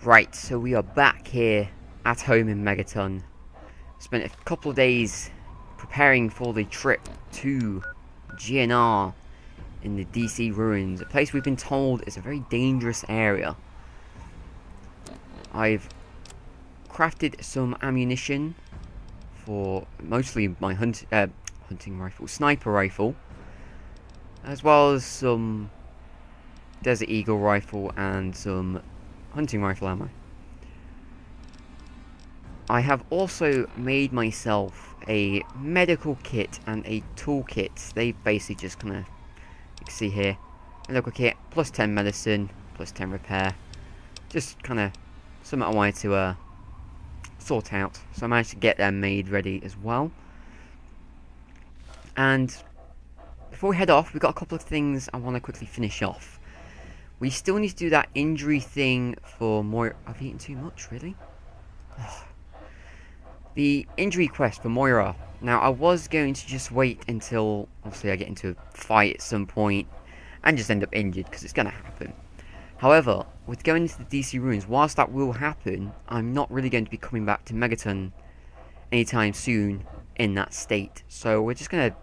Right, so we are back here at home in Megaton. Spent a couple of days preparing for the trip to GNR in the DC ruins, a place we've been told is a very dangerous area. I've crafted some ammunition for mostly my hunting rifle, sniper rifle, as well as some Desert Eagle rifle and some hunting rifle ammo. I have also made myself a medical kit and a toolkit. They basically just kind of, you can see here, medical kit plus 10 medicine, plus 10 repair. Just kind of something I wanted to sort out. So I managed to get them made ready as well. And before we head off, we've got a couple of things I want to quickly finish off. We still need to do that injury thing for Moira. I've eaten too much, really? Ugh. The injury quest for Moira. Now, I was going to just wait until, obviously, I get into a fight at some point and just end up injured, because it's going to happen. However, with going into the DC ruins, whilst that will happen, I'm not really going to be coming back to Megaton anytime soon in that state. So we're just going to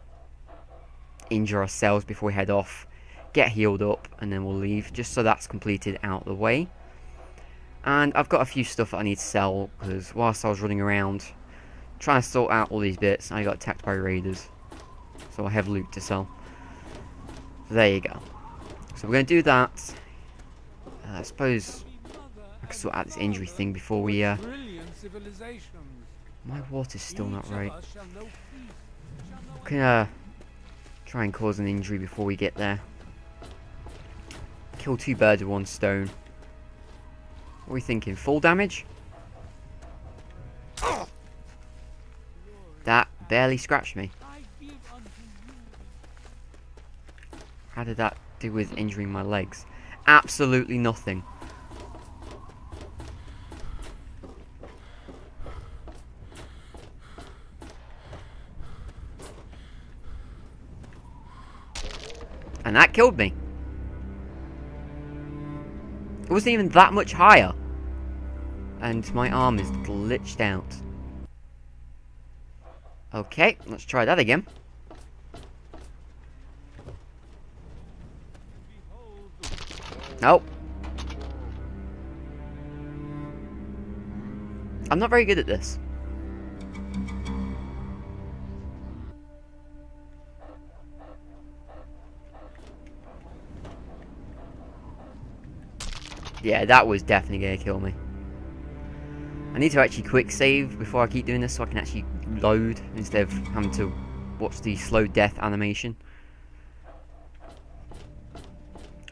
injure ourselves before we head off, get healed up, and then we'll leave, just so that's completed out of the way. And I've got a few stuff that I need to sell, because whilst I was running around trying to sort out all these bits, I got attacked by raiders, so I have loot to sell. So there you go. So we're going to do that. I suppose I can sort out this injury thing before we my water's still not right. We can try and cause an injury before we get there. Kill two birds with one stone. What are we thinking? Full damage? That barely scratched me. How did that do with injuring my legs? Absolutely nothing. And that killed me. It wasn't even that much higher. And my arm is glitched out. Okay, let's try that again. Nope. I'm not very good at this. Yeah, that was definitely going to kill me. I need to actually quick save before I keep doing this so I can actually load instead of having to watch the slow death animation.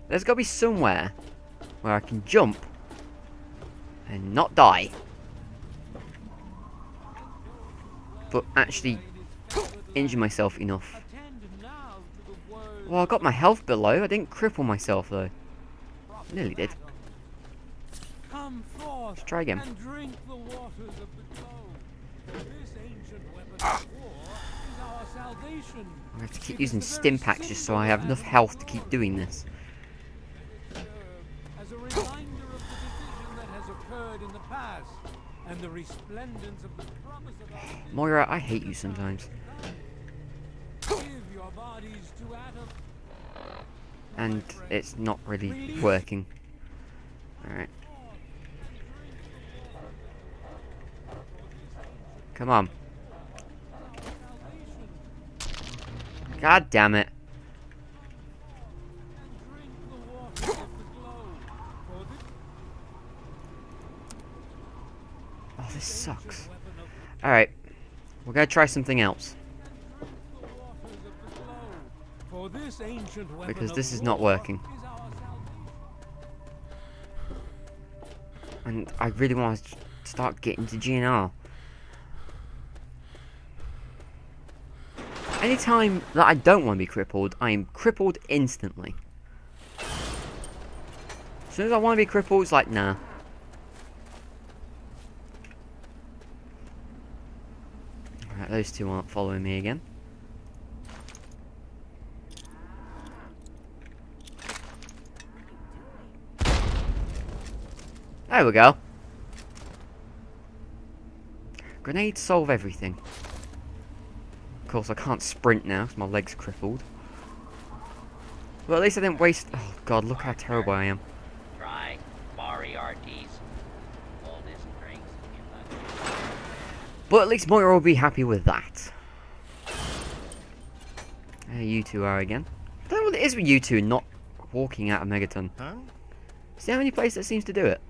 There's got to be somewhere where I can jump and not die, but actually injure myself enough. Well, I got my health below. I didn't cripple myself though. I nearly did. Let's try again. I have to keep using stim packs just so I have enough health to keep doing this. Moira, I hate you sometimes. And it's not really working. Alright. Come on. God damn it. Oh, this sucks. Alright. We're gonna try something else. Because this is not working. And I really want to start getting to GNR. Anytime that I don't want to be crippled, I am crippled instantly. As soon as I want to be crippled, it's like, nah. Alright, those two aren't following me again. There we go. Grenades solve everything. Of course, I can't sprint now because my leg's crippled. Well, at least I didn't waste... Oh, God, look how terrible I am. Try Moriarty's oldest drinks in the... But at least Moira will be happy with that. There you two are again. I don't know what it is with you two not walking out of Megaton. Huh? Is there any place that seems to do it?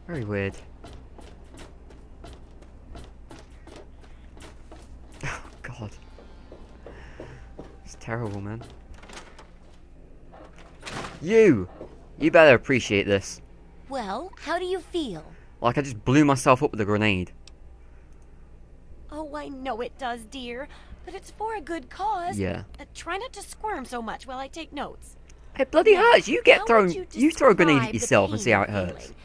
Very weird. Oh, God. It's terrible, man. You better appreciate this. Well, how do you feel? Like I just blew myself up with a grenade. Oh, I know it does, dear. But it's for a good cause. Yeah. Try not to squirm so much while I take notes. It bloody Now, hurts. You get how thrown. would You throw a grenade at describe the yourself and pain see how you're it hurts. feeling?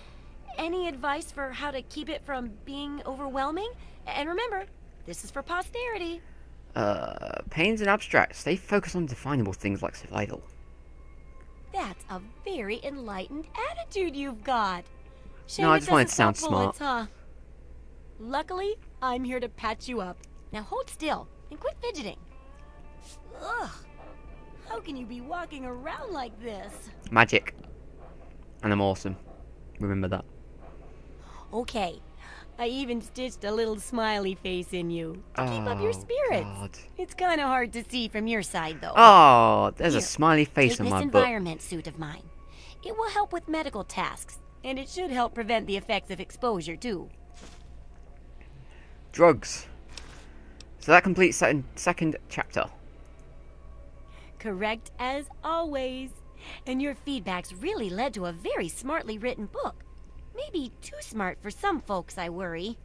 Any advice for how to keep it from being overwhelming? And remember, this is for posterity. Pains and abstract. Stay focused on definable things like survival. That's a very enlightened attitude you've got. Shame No, I it just wanted to doesn't sound stop bullets, huh? Luckily, I'm here to patch you up. Now hold still and quit fidgeting. Ugh. How can you be walking around like this? Magic. And I'm awesome. Remember that. Okay. I even stitched a little smiley face in you to keep up your spirits. God. It's kind of hard to see from your side, though. Oh, there's a Here, smiley face Take on this my butt. environment suit of mine. It will help with medical tasks, and it should help prevent the effects of exposure, too. Drugs. So that completes second chapter. Correct as always. And your feedback's really led to a very smartly written book. Maybe too smart for some folks, I worry.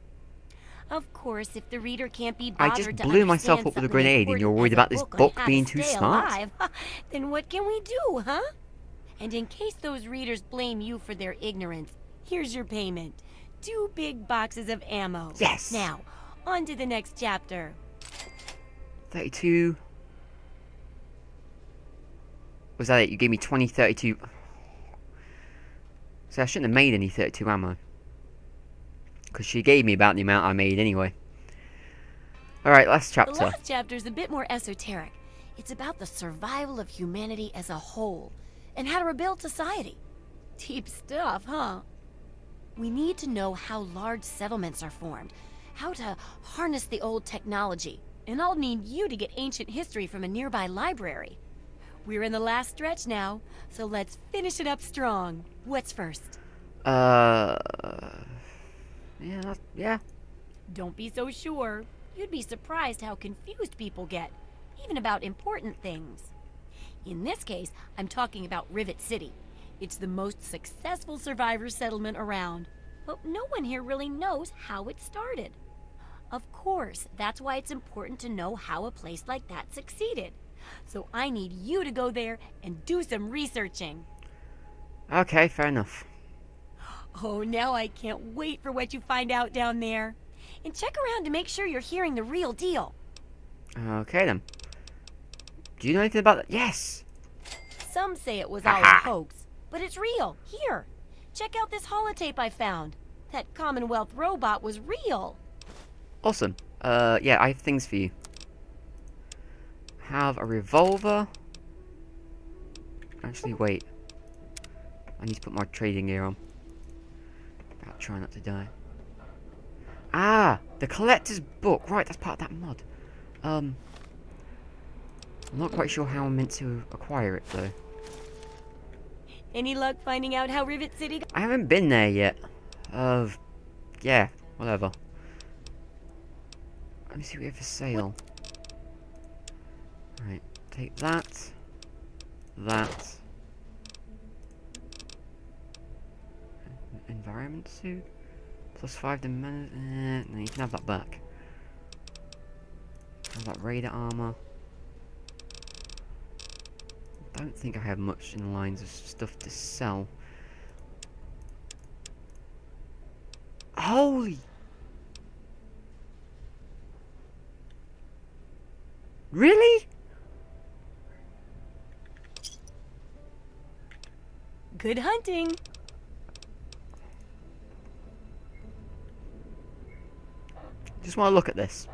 Of course, if the reader can't be I bothered just to blew myself understand up with a something grenade and you're important worried as a about this on book how being to too stay smart? alive, then what can we do, huh? And in case those readers blame you for their ignorance, here's your payment. 2 big boxes of ammo. Yes! Now, on to the next chapter. 32. Was that it? You gave me 20, 32. So I shouldn't have made any 32 ammo. Because she gave me about the amount I made anyway. Alright, last The chapter. last chapter is a bit more esoteric. It's about the survival of humanity as a whole and how to rebuild society. Deep stuff, huh? We need to know how large settlements are formed, how to harness the old technology, and I'll need you to get ancient history from a nearby library. We're in the last stretch now, so let's finish it up strong. What's first? Yeah. Don't be so sure. You'd be surprised how confused people get, even about important things. In this case, I'm talking about Rivet City. It's the most successful survivor settlement around, but no one here really knows how it started. Of course, that's why it's important to know how a place like that succeeded. So I need you to go there and do some researching. Okay, fair enough. Oh, now I can't wait for what you find out down there. And check around to make sure you're hearing the real deal. Okay then. Do you know anything about that? Yes! Some say it was all a hoax, but it's real. Here, check out this holotape I found. That Commonwealth robot was real. Awesome. Yeah, I have things for you. Have a revolver. Actually, wait. I need to put my trading gear on. About try not to die. Ah! The collector's book. Right, that's part of that mod. I'm not quite sure how I'm meant to acquire it, though. Any luck finding out how Rivet City... I haven't been there yet. Yeah, whatever. Let me see what we have for sale. Right, take that. That. Environment suit? Plus 5 to man. No, you can have that back. Have that radar armor. Don't think I have much in the lines of stuff to sell. Holy! Really? Good hunting. Just want to look at this.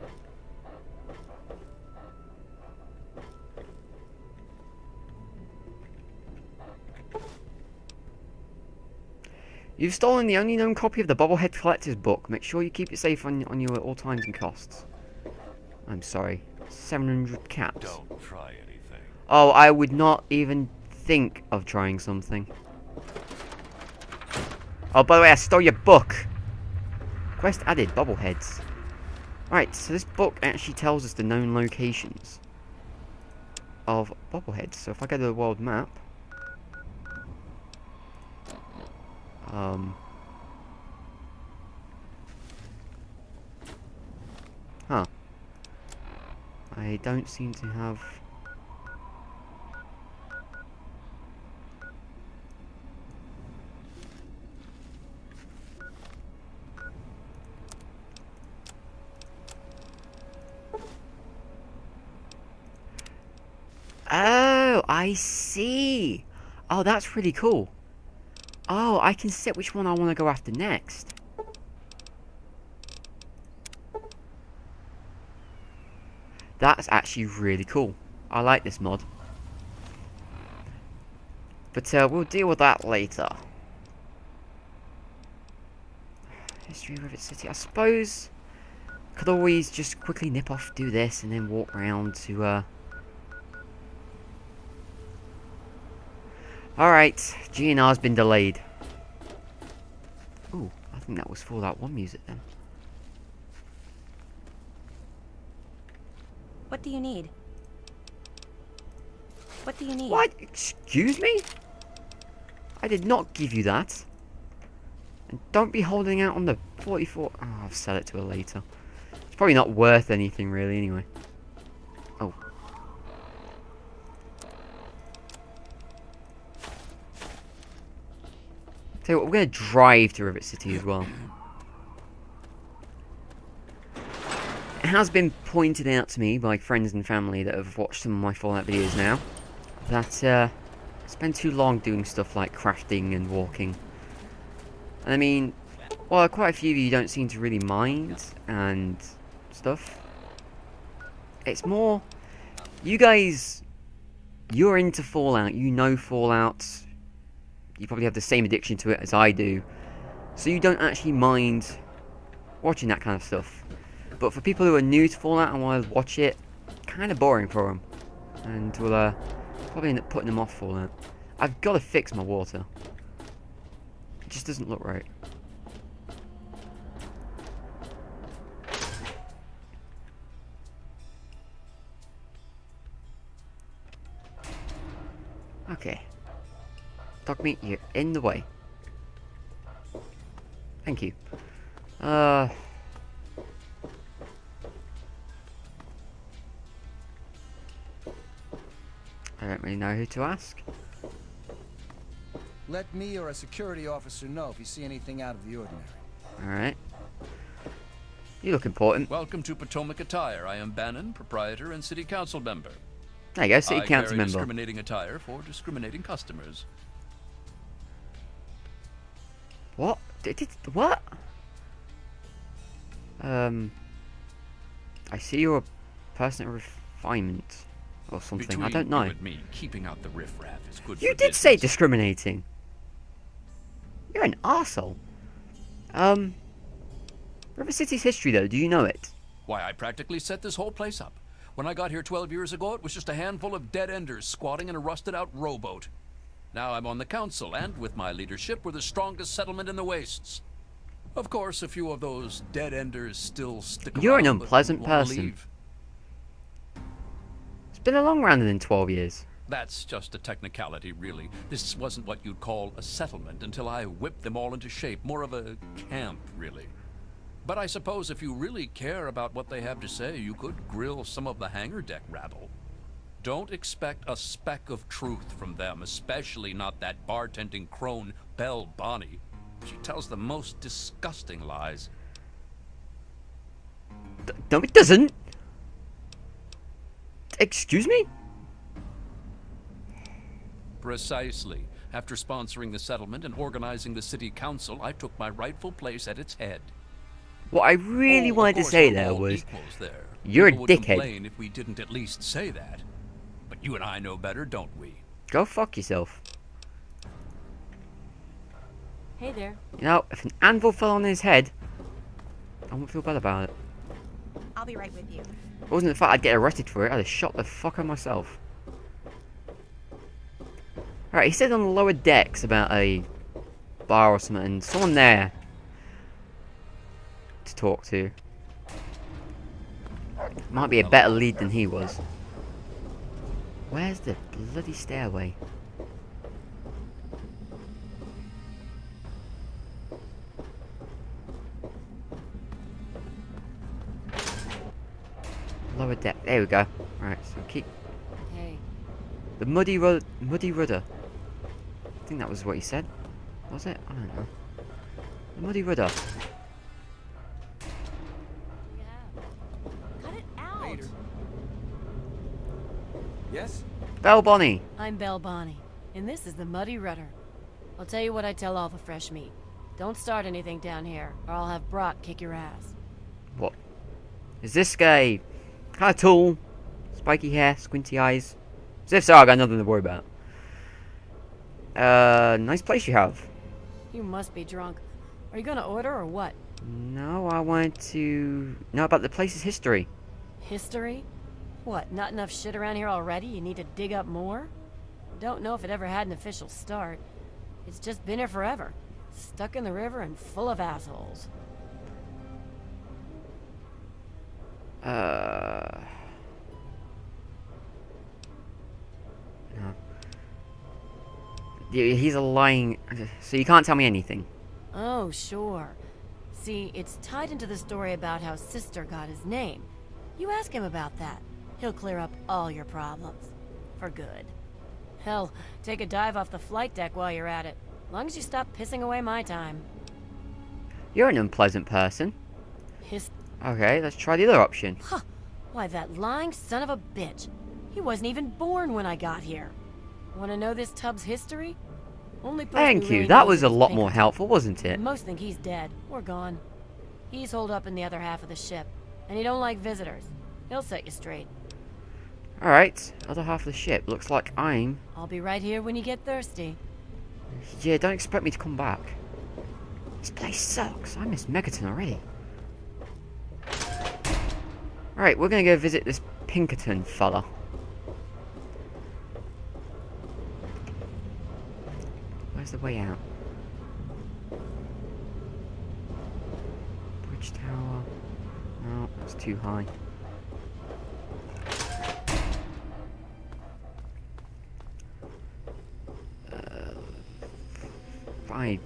You've stolen the only known copy of the Bobblehead Collector's Book. Make sure you keep it safe on you at all times and costs. I'm sorry. 700 caps. Don't try anything. Oh, I would not even think of trying something. Oh, by the way, I stole your book. Quest added, Bobbleheads. Right, so this book actually tells us the known locations of Bobbleheads. So if I go to the world map... Huh. I don't seem to have... Oh, I see. Oh, that's really cool. Oh, I can set which one I want to go after next. That's actually really cool. I like this mod. But we'll deal with that later. History of Rivet City. I suppose could always just quickly nip off, do this, and then walk around to Alright, GNR's been delayed. Ooh, I think that was Fallout 1 music then. What do you need? What do you need? What? Excuse me? I did not give you that. And don't be holding out on the 44... Oh, I'll sell it to her later. It's probably not worth anything really anyway. Oh. Tell you what, we're going to drive to Rivet City as well. It has been pointed out to me by friends and family that have watched some of my Fallout videos now that I spend too long doing stuff like crafting and walking. And I mean, well, quite a few of you don't seem to really mind and stuff. It's more, you guys, you're into Fallout, you know Fallout. You probably have the same addiction to it as I do. So you don't actually mind watching that kind of stuff. But for people who are new to Fallout and want to watch it, kind of boring for them. And will probably end up putting them off Fallout. I've got to fix my water. It just doesn't look right. Okay. Dogmeat, you're in the way. Thank you. I don't really know who to ask. Let me or a security officer know if you see anything out of the ordinary. Alright. You look important. Welcome to Potomac Attire. I am Bannon, proprietor and city council member. There you go, city I council carry member. discriminating attire for discriminating customers. What? What? I see you're a person of refinement. Or something, Between I don't know. you and me, keeping out the riffraff is good You for did say business. discriminating. You're an arsehole. River City's history though, do you know it? Why, I practically set this whole place up. When I got here 12 years ago, it was just a handful of dead-enders squatting in a rusted-out rowboat. Now I'm on the council, and with my leadership, we're the strongest settlement in the wastes. Of course, a few of those dead-enders still stick around. You're an but unpleasant won't wanna person. leave. It's been a long round than 12 years. That's just a technicality, really. This wasn't what you'd call a settlement until I whipped them all into shape. More of a camp, really. But I suppose if you really care about what they have to say, you could grill some of the hangar deck rabble. Don't expect a speck of truth from them, especially not that bartending crone, Belle Bonnie. She tells the most disgusting lies. No, it doesn't. Excuse me? Precisely. After sponsoring the settlement and organizing the city council, I took my rightful place at its head. What I really Oh, of wanted to course, say we're there all was, equals there. you're a People would dickhead. complain if we didn't at least say that. But you and I know better, don't we? go fuck yourself. Hey there. You know, if an anvil fell on his head, I wouldn't feel bad about it. I'll be right with you. If it wasn't the fact I'd get arrested for it, I'd have shot the fuck out of myself. Alright, he said on the lower decks about a bar or something, and someone there to talk to. Might be a better lead than he was. Where's the bloody stairway? Lower deck. There we go. Right, so keep Hey. the muddy rudder. I think that was what he said. Was it? I don't know. The muddy rudder. Cut it out. Later. Yes? Bell Bonnie. I'm Belle Bonnie, and this is the Muddy Rudder. I'll tell you what I tell all the fresh meat. Don't start anything down here, or I'll have Brock kick your ass. What? Is this guy kind of tall? Spiky hair, squinty eyes? As if so, I got nothing to worry about. Nice place you have. You must be drunk. Are you gonna order or what? No, I wanted to know about the place's history. History? What, not enough shit around here already? You need to dig up more? Don't know if it ever had an official start. It's just been here forever. Stuck in the river and full of assholes. No. He's a lying... So you can't tell me anything. Oh, sure. See, it's tied into the story about how Sister got his name. You ask him about that. He'll clear up all your problems. For good. Hell, take a dive off the flight deck while you're at it. Long as you stop pissing away my time. You're an unpleasant person. His... Okay, let's try the other option. Huh. Why, that lying son of a bitch. He wasn't even born when I got here. Want to know this tub's history? Only person Thank who you, really that knows was a is lot more Pinkerton. helpful, wasn't it? Most think he's dead or gone. He's holed up in the other half of the ship, and he don't like visitors. He'll set you straight. Alright, other half of the ship. Looks like I'm... I'll be right here when you get thirsty. Yeah, don't expect me to come back. This place sucks. I miss Megaton already. Alright, we're gonna go visit this Pinkerton fella. Where's the way out? Bridge tower. No, that's too high. I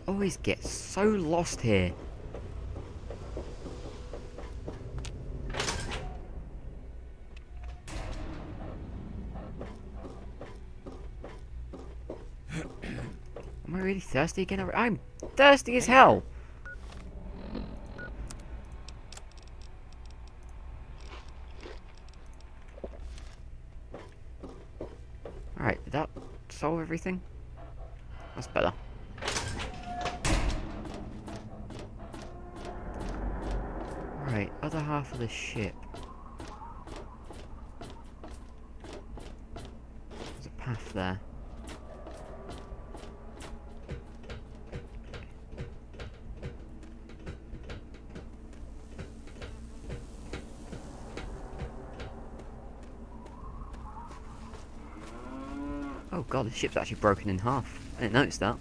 always get so lost here. Am I really thirsty again? I'm thirsty as hell. Alright, did that solve everything? That's better. Right, other half of the ship. There's a path there. Oh god, the ship's actually broken in half. I didn't notice that.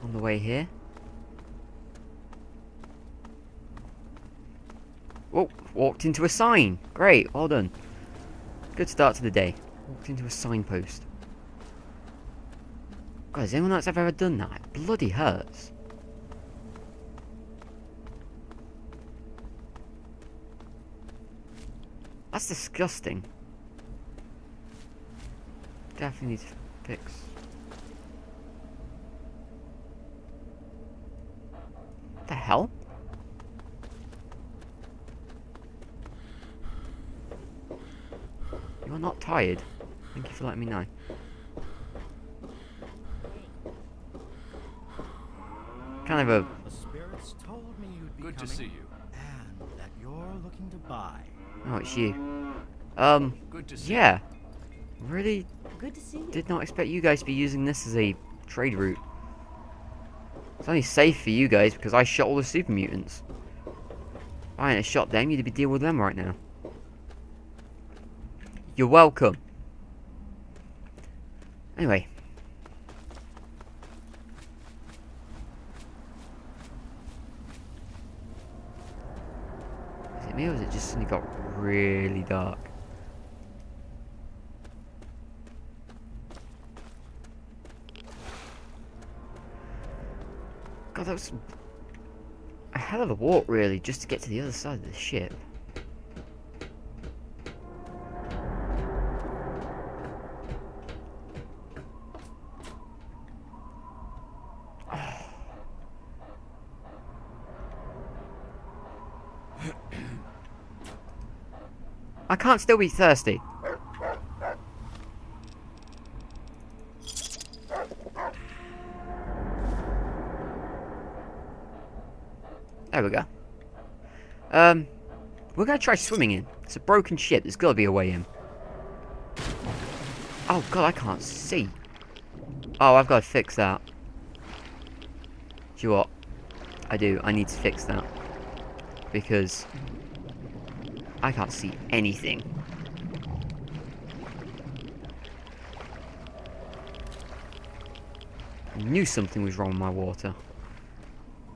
On the way here. Oh, walked into a sign. Great, well done. Good start to the day. Walked into a signpost. God, has anyone else ever done that? It bloody hurts. That's disgusting. Definitely need to fix. What the hell? You're not tired. Thank you for letting me know. kind of a... The spirits told me you'd be Good to coming, see you. and that you're looking to buy. Oh, it's you. Good to see Yeah. Really Good to see you. did not expect you guys to be using this as a trade route. It's only safe for you guys because I shot all the super mutants. If I hadn't shot them, you'd be dealing with them right now. You're welcome. Anyway. Is it me or is it just suddenly got really dark? God, that was a hell of a walk, really, just to get to the other side of the ship. I can't still be thirsty. There we go. We're gonna try swimming in. It's a broken ship. There's gotta be a way in. Oh god, I can't see. Oh, I've got to fix that. Do you know what? I do. I need to fix that because I can't see anything. I knew something was wrong with my water.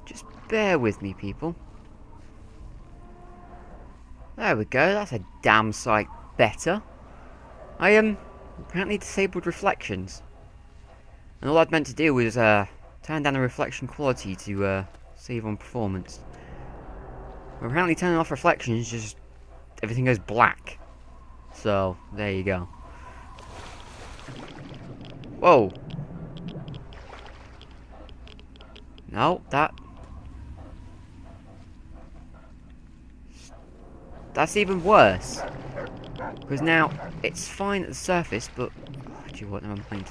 Just bear with me, people. There we go, that's a damn sight better. I apparently disabled reflections. And all I'd meant to do was turn down the reflection quality to save on performance. But apparently turning off reflections, just everything goes black. So, there you go. Whoa. No, that's even worse. Because now, it's fine at the surface, but... Oh, do you know what, never mind.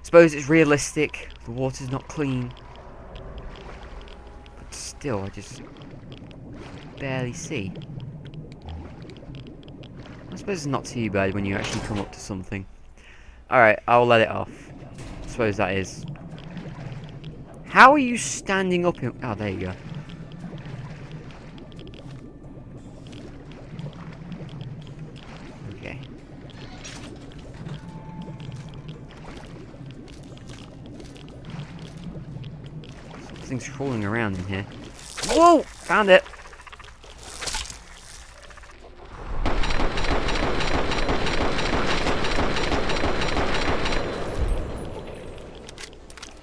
Suppose it's realistic, the water's not clean. But still, I just... barely see. I suppose it's not too bad when you actually come up to something. Alright, I'll let it off. I suppose that is... How are you standing up in... Oh, there you go. Okay. Something's crawling around in here. Whoa! Found it!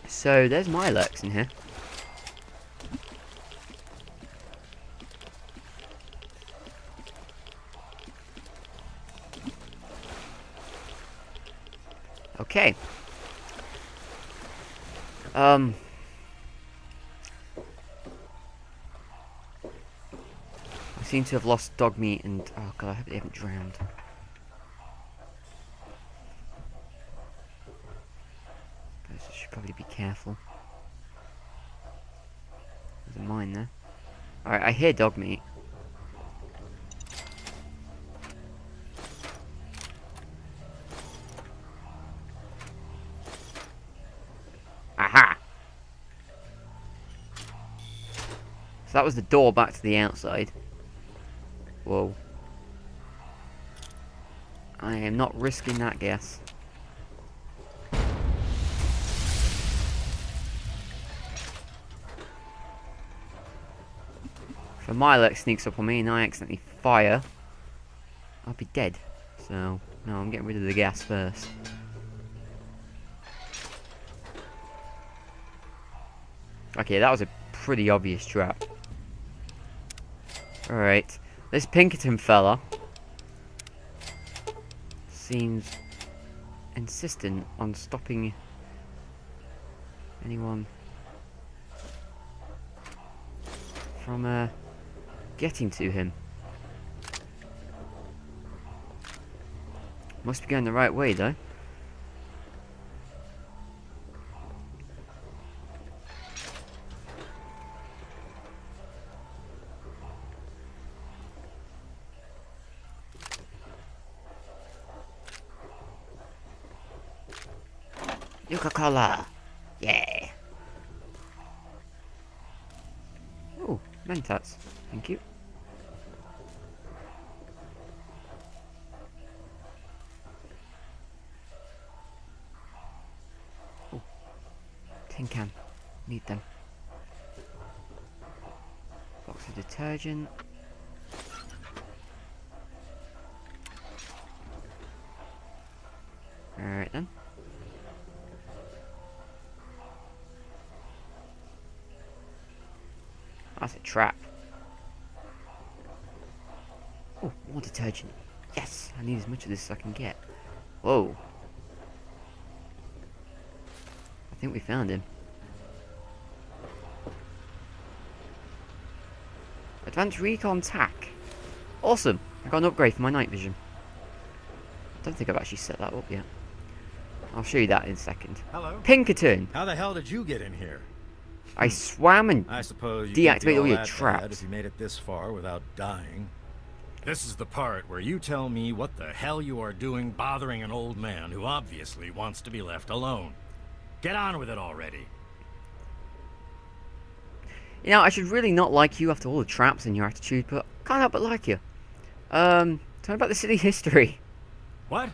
So, there's Milex in here. Okay. I seem to have lost dog meat and... Oh god, I hope they haven't drowned. I should probably be careful. There's a mine there. Alright, I hear dog meat. Aha! So that was the door back to the outside. Whoa. I am not risking that gas. If a Milex sneaks up on me and I accidentally fire, I'll be dead. So, no, I'm getting rid of the gas first. Okay, that was a pretty obvious trap. Alright. This Pinkerton fella seems insistent on stopping anyone from getting to him. Must be going the right way though. Coca-Cola. Yeah. Oh, Mentats. Thank you. Oh, tin can. Need them. Box of detergent. Alright then. That's a trap. Oh, more detergent. Yes, I need as much of this as I can get. Whoa. I think we found him. Advanced recon tack. Awesome. I got an upgrade for my night vision. I don't think I've actually set that up yet. I'll show you that in a second. Hello. Pinkerton. How the hell did you get in here? I swam and I suppose you deactivate can't be all your that bad traps. if you made it this far without dying. This is the part where you tell me what the hell you are doing bothering an old man who obviously wants to be left alone. Get on with it already. You know, I should really not like you after all the traps and your attitude, but can't help but like you. Tell me about the city history. What?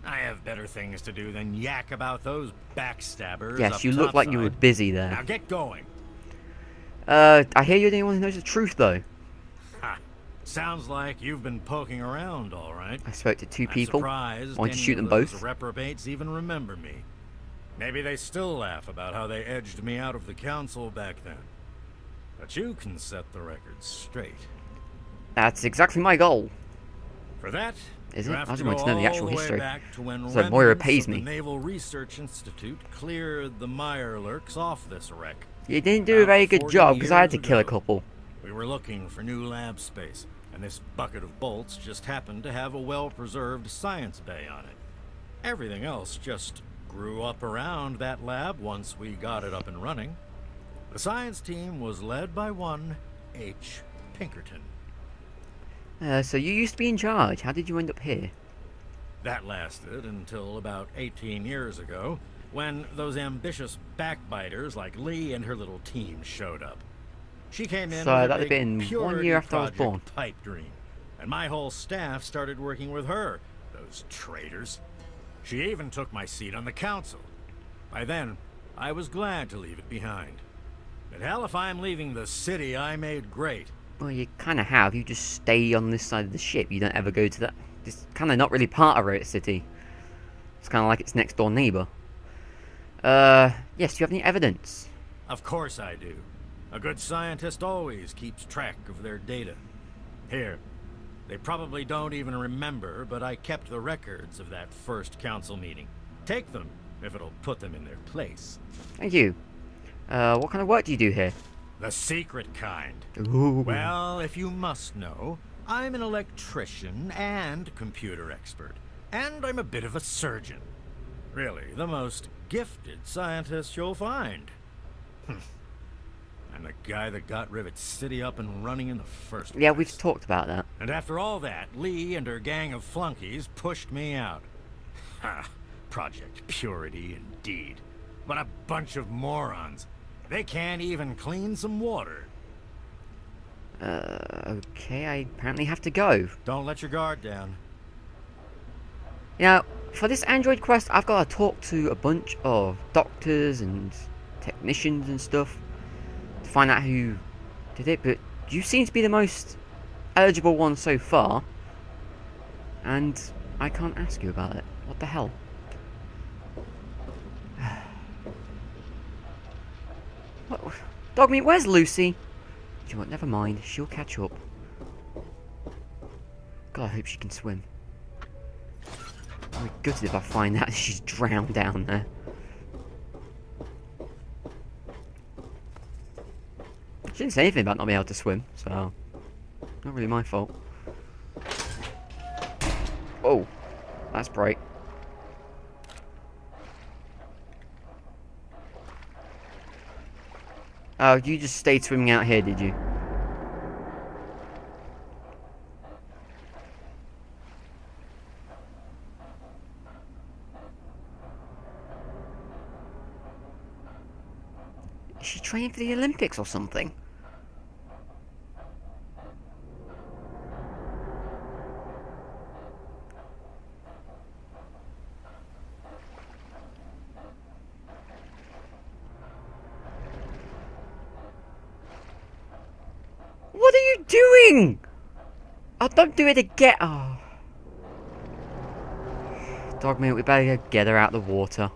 I have better things to do than yak about those backstabbers. Yes, up you look like you were topside. busy Now there. get going. I hear you're the only one who knows the truth, though. Ha. Sounds like you've been poking around, all right. I spoke to two I'm people. surprised Wanted to any shoot of them those both. reprobates even remember me. Maybe they still laugh about how they edged me out of the council back then. But you can set the record straight. That's exactly my goal. For that, Is you it? have I to just wanted go to know the all actual way history. back to when So Moira remnants pays of me. The Naval Research Institute cleared the Meyer lurks off this wreck. You didn't do a very good 40 job because I had to years kill a ago. couple. We were looking for new lab space, and this bucket of bolts just happened to have a well-preserved science bay on it. Everything else just grew up around that lab once we got it up and running. The science team was led by one H. Pinkerton. So you used to be in charge. How did you end up here? That lasted until about 18 years ago, when those ambitious backbiters like Lee and her little team showed up. She came in So with a that'd have big been 1 purity year after I was project born. pipe dream, and my whole staff started working with her. Those traitors. She even took my seat on the council. By then, I was glad to leave it behind. But hell, if I'm leaving the city I made great. Well, you kind of have. You just stay on this side of the ship. You don't ever go to that. It's kind of not really part of Road City. It's kind of like its next door neighbor. Yes, do you have any evidence? Of course I do. A good scientist always keeps track of their data. Here, they probably don't even remember, but I kept the records of that first council meeting. Take them, if it'll put them in their place. Thank you. What kind of work do you do here? The secret kind. Ooh. Well, if you must know, I'm an electrician and computer expert. And I'm a bit of a surgeon. Really, the most gifted scientist you'll find. I'm the guy that got Rivet City up and running in the first place. Yeah, we've talked about that. And after all that, Lee and her gang of flunkies pushed me out. Ha! Project Purity, indeed. What a bunch of morons. They can't even clean some water. Okay, I apparently have to go. Don't let your guard down. Now, for this Android quest, I've got to talk to a bunch of doctors and technicians and stuff to find out who did it, but you seem to be the most eligible one so far, and I can't ask you about it. What the hell? What? Dogmeat, where's Lucy? Do you know what, never mind, she'll catch up. God, I hope she can swim. I'll be gutted if I find out she's drowned down there. She didn't say anything about not being able to swim, so not really my fault. Oh, that's bright. Oh, you just stayed swimming out here, did you? she training for the Olympics or something? What are you doing? Oh, don't do it again. Oh. Dogmeat, we better get her out of the water.